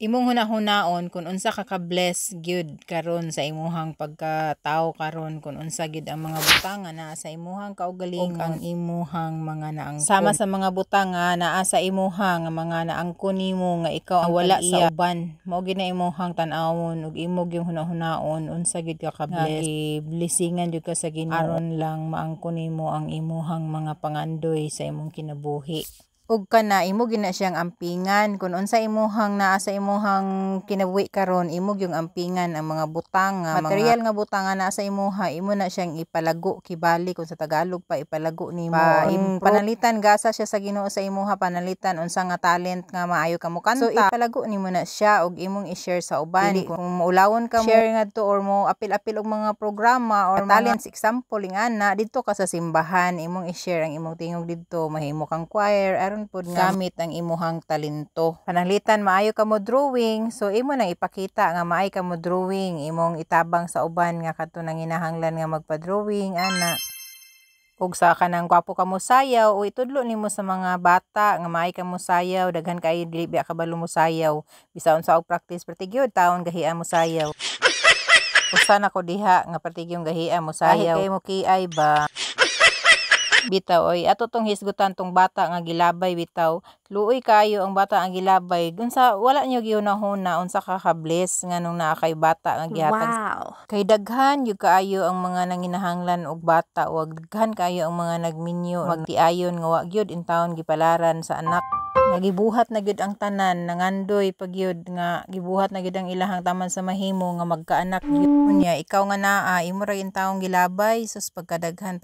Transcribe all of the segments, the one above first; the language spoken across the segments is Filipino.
Imong hunahunaon kung unsa ka ka-bless gyud karon sa imuhang pagkatao karon, kung unsa gyud ang mga butang nga naa sa imuhang kaugalingon, ang imuhang mga naangkon sama sa mga butang nga naa sa imuhang mga naangkon nimo nga ikaw ang wala sa uban. Mao gyud na imuhang tan-awon ug imo gyud hunahunaon unsa gyud ka ka-bless, blessingan gyud ka sa Ginoo aron lang maangkon nimo ang imuhang mga pangandoy sa imong kinabuhi. Ug kana imo gina siyang ampingan kung unsa imuhang naa sa imuhang kinabuhi karon, imo gyung ampingan ang mga butang nga material nga butang nga naa sa imuha, imo na siyang ipalago kibali kung sa Tagalog pa ipalago nimo. Panalitan gasa siya sa Ginoo sa imuha, panalitan unsa nga talent nga maayo ka mo kanta, so ipalago nimo na siya ug imong i-share sa uban. Kung maulawon ka mo share ngadto or mo apil-apil og mga programa or talents, example ingana didto ka sa simbahan, imong i-share ang imong tingog didto, mahimo kang choir aron pod nga gamit ang imuhang talento. Panalitan maayo ka mo drawing, so imo nang ipakita nga maay ka mo drawing, imong itabang sa uban nga kadto nang hinahanglan nga magpa-drawing ana. Ug sa kanang gwapo ka mo sayaw, o itudlo nimo sa mga bata nga maay ka mo sayaw, daghan kay dili biya kabalo mo sayaw, bisaon sa og practice pertigyod taon gahian mo sayaw. Usa na ko diha nga pertigyong gahian mo sayaw, kay mo kiay ba bitaw. Oy, ato tong hisgutan tong bata nga gilabay bitaw. Luoy kayo ang bata ang gilabay. Unsa wala niyo gihunahuna unsa ka ka-bless nganong naa kay bata nga gihatag. Wow. Kay daghan gyud kaayo ang mga nanginahanglan og bata, ug daghan kaayo ang mga nagminyo magtiayon nga wa gyud intawon gipalaran sa anak. Nagibuhat na gyud ang tanan, nangandoy pag gyud nga gibuhat na gyud ang ilahang taman sa mahimo nga magkaanak gyud. Unya ikaw nga naa imo ra intawong gilabay sus pagkadaghan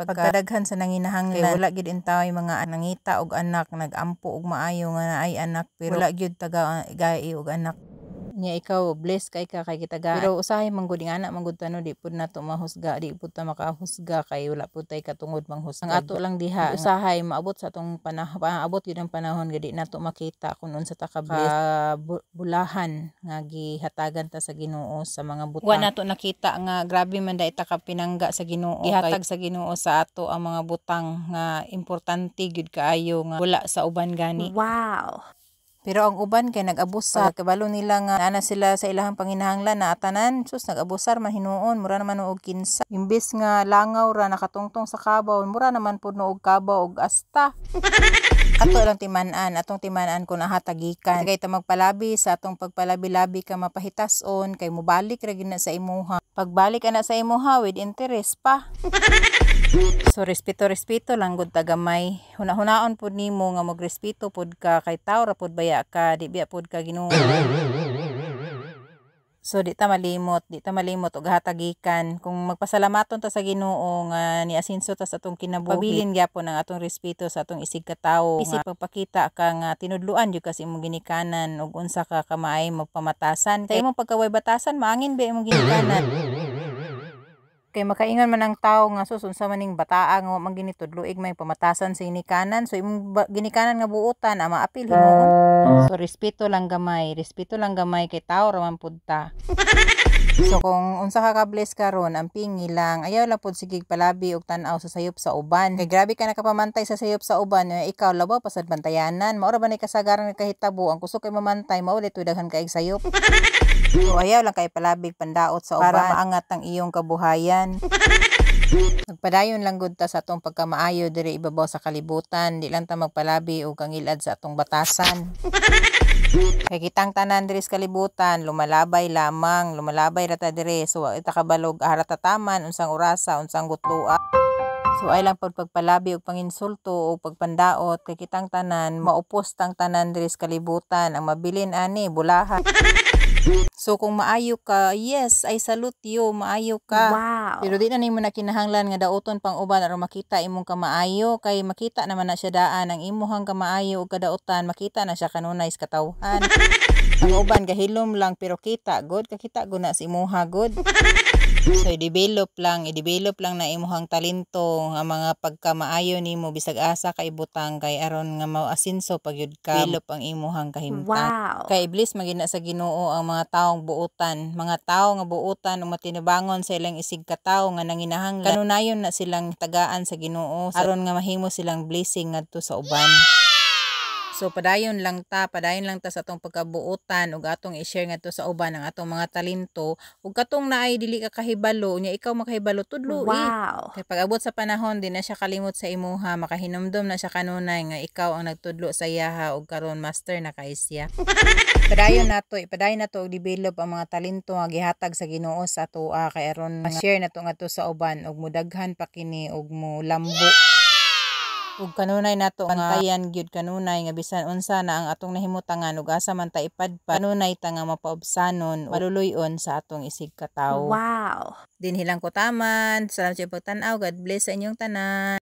sa nanginahanglan. Kay wala gyud intawon mga nangita og anak, nagampo og maayo nga naay anak pero wala gyud taga gai og anak. Nya ikaw bless kay ka kay kitagaan, pero usahay man gud ingana man gud tano, di pud nato mahusga, di pud ta makahusga kay wala pud tay katungod manghusga. Ang ato lang diha usahay maabot sa atong panahon, abot gyud ang panahon gadi nato makita kung unsa ta ka bless bulahan nga gihatagan ta sa Ginoo sa mga butang. Wa nato nakita nga grabe man dai ta ka pinangga sa Ginoo, gihatag sa Ginoo sa ato ang mga butang nga importante gyud kaayo nga wala sa uban gani. Wow. Pero ang uban kay nag-abusar, kabalo nila nga ana sila sa ilahang panginahanglan na atanan, sus nag-abusar man hinuon, mura naman og kinsa. Imbis nga langaw ra nakatungtong sa kabaw, mura naman pud og kabaw og asta. Ato lang timan-an, atong timan-an kung nahatagikan. Kay ta magpalabi sa atong pagpalabi-labi ka mapahitason, kay mubalik ra gyud na sa imuha. Pagbalik ana sa imuha with interest pa. So respeto lang gud tagamay. Hunahunaon pud nimo nga magrespeto pud ka kay tao ra pud baya ka, di biya pud ka Ginoo. So di ta malimot og hatagikan. Kung magpasalamaton ta sa Ginoo nga niasinso ta sa atong kinabuhi, pabilin gyapon ang atong respeto sa atong isig ka tawo. Isip pagpakita ka nga tinudluan jud kasi imong ginikanan ug unsa ka kamaay magpamatasan. Sa imong pagkaway batasan maangin ba imong ginikanan. Kay makaingon man ang tao nga sus unsa maning bataa nga man ginitudloig may pamatasan sa ginikanan, so imong ginikanan nga buotan ama apil hinuon. So respeto lang gamay kay tao ra man pud ta. So kung unsa ka ka-bless karon, ang pingi lang ayaw lang pud sige palabi og tan-aw sa sayop sa uban. Kay grabe ka nakapamantay sa sayop sa uban, ikaw labaw pasad bantayanan. Mao ra ba ni kasagaran nga kahitabo, ang kusog kay mamantay mao ulit daghan kay sayop. So ayaw lang kay palabig pandaot sa uban para maangat ang iyong kabuhayan. Magpadayon lang gud ta sa atong pagkamaayo diri ibabaw sa kalibutan, di lang ta magpalabi og kangilad sa atong batasan. Kay kitang tanan diri sa kalibutan lumalabay ra ta diri, so ita kabalog haratataman unsang orasa unsang gutlua. So ay lang pagpalabi og panginsulto o pagpandaot kay kitang tanan maupos tang tanan diri sa kalibutan, ang mabilin ani bulahan. So kung maayo ka, yes, I salute you, maayo ka. Wow. Pero di na nimo na kinahanglan nga daoton pang uban aron makita imong kamaayo, kay makita naman na siya daan ang imuhang kamaayo ug kadaotan, makita na siya kanunay sa katawhan. Ang uban gahilom lang pero kita good, kakita gud na si imuha good. So i-develop lang na imuhang talento nga mga pagkamaayo nimo bisag asa kay butang kay aron nga mao-asinso pagyud ka. Develop ang imuhang kahimtang. Wow. Kay iblis magina sa Ginoo ang mga taong buutan, mga tawo nga buutan ug matinabangon sa ilang isig ka tawo nga nanginahanglan. Kanunayon na silang tagaan sa Ginoo aron nga mahimo silang blessing ngadto sa uban. So padayon lang ta sa atong pagkabuotan ug atong i-share ngadto sa uban ang atong mga talento ug katong naay dili ka kahibalo nya ikaw makahibalo tudlo. Wow. Kay pag abot sa panahon di na siya kalimot sa imuha, makahinumdum na siya kanunay nga ikaw ang nagtudlo sa iyaha ug karon master na kay siya. Padayon nato og develop ang mga talento nga gihatag sa Ginoo sa atoa kay aron ma-share nato ngadto sa uban ug mudaghan pa kini ug mo lambo. Ug kanunay nato nga bantayan gyud kanunay nga bisan unsa na ang atong nahimutangan ug asa man ta ipadpad kanunay ta nga mapaubsanon maluluy-on sa atong isig katawo. Wow. Dinhilang ko taman. Salamat sa pagtan-aw. God bless sa inyong tanan.